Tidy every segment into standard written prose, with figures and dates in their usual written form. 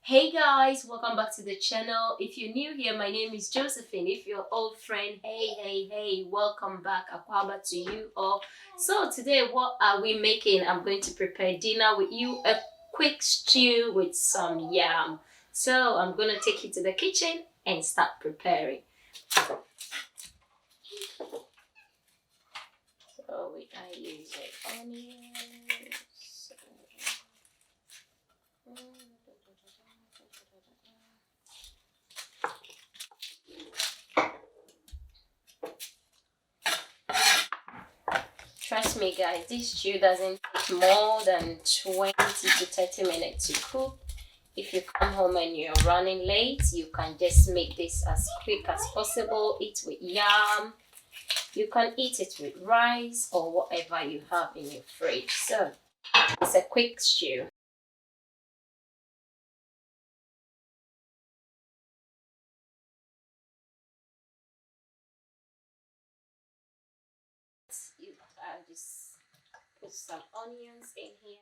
Hey guys, welcome back to the channel. If you're new here, my name is Josephine. If you're old friend, hey, welcome back. Akwaba to you all. So today, what are we making? I'm going to prepare dinner with you, a quick stew with some yam. So I'm gonna take you to the kitchen and start preparing. So we are using onions. Trust me guys, this stew doesn't take more than 20 to 30 minutes to cook. If you come home and you're running late, you can just make this as quick as possible. Eat with yam. You can eat it with rice or whatever you have in your fridge. So it's a quick stew. I'll just put some onions in here.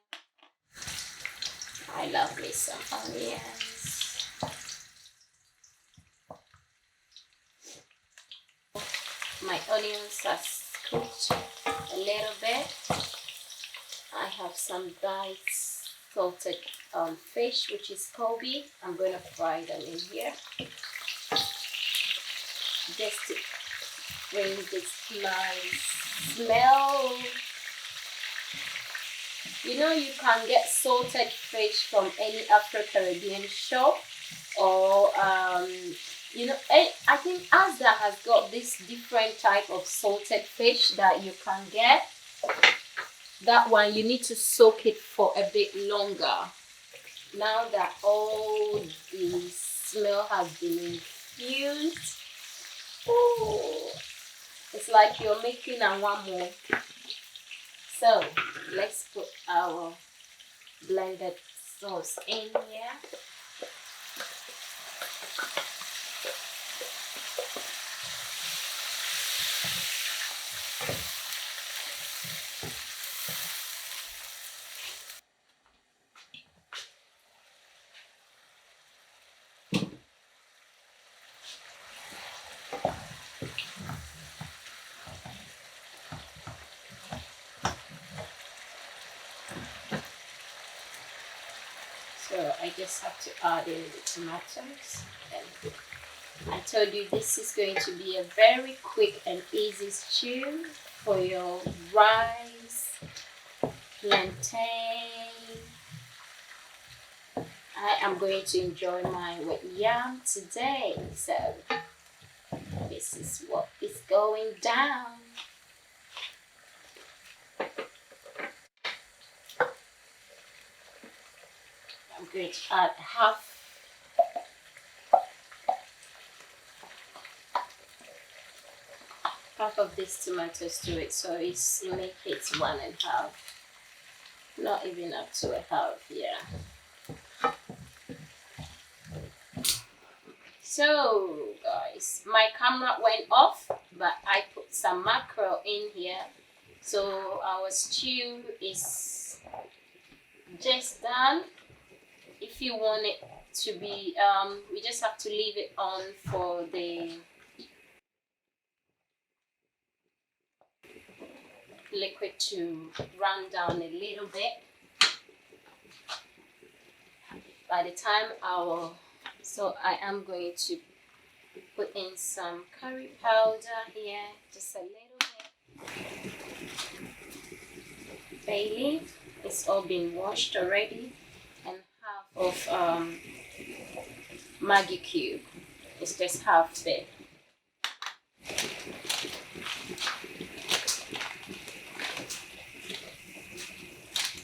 I love me some onions. My onions are cooked a little bit. I have some diced salted fish, which is Koby. I'm going to fry them in here just to bring this nice smell. You know, you can get salted fish from any Afro-Caribbean shop, or you know, I think Asda has got this different type of salted fish that you can get. That one you need to soak it for a bit longer. Now that all the smell has been infused, ooh, it's like you're making a one more. So let's put our blended sauce in here. So I just have to add in the tomatoes. And I told you this is going to be a very quick and easy stew for your rice, plantain. I am going to enjoy mine with yam today. So this is what is going down. I'm going to add half of these tomatoes to it, so it make it 1.5, not even up to a half. Yeah. So guys, my camera went off, but I put some mackerel in here, so our stew is just done. If you want it to be we just have to leave it on for the liquid to run down a little bit. By the time so I am going to put in some curry powder here, just a little bit. Bay leaf, it's all been washed already, and half of Maggi cube. It's just half bit.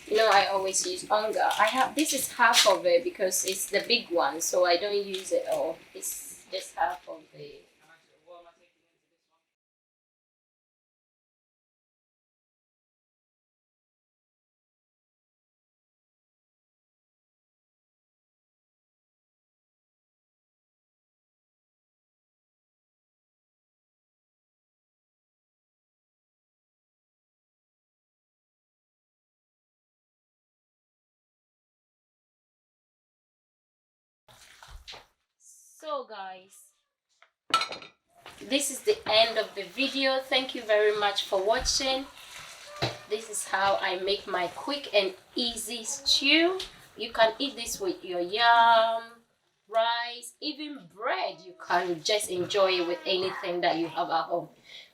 You know, I always use Onga. This is half of it because it's the big one, so I don't use it all. It's just half of the So guys, this is the end of the video. Thank you very much for watching. This is how I make my quick and easy stew. You can eat this with your yam, rice, even bread. You can just enjoy it with anything that you have at home.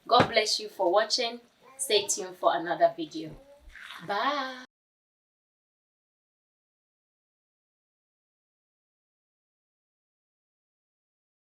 God bless you for watching. Stay tuned for another video. Bye.